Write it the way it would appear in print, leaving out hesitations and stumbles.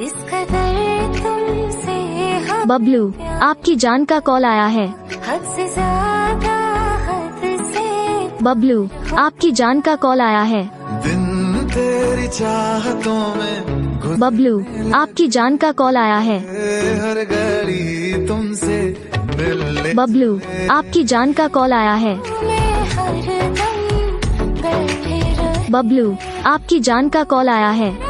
किस कदर तुमसे हम बबलू, आपकी जान का कॉल आया है। हद से ज्यादा हद से बबलू, आपकी जान का कॉल आया है। दिन तेरी चाहतों में बबलू, आपकी जान का कॉल आया है। हर घड़ी तुमसे मिलने बबलू, आपकी जान का कॉल आया है। मैं हरदम बैठे रहे बबलू, आपकी जान का कॉल आया है।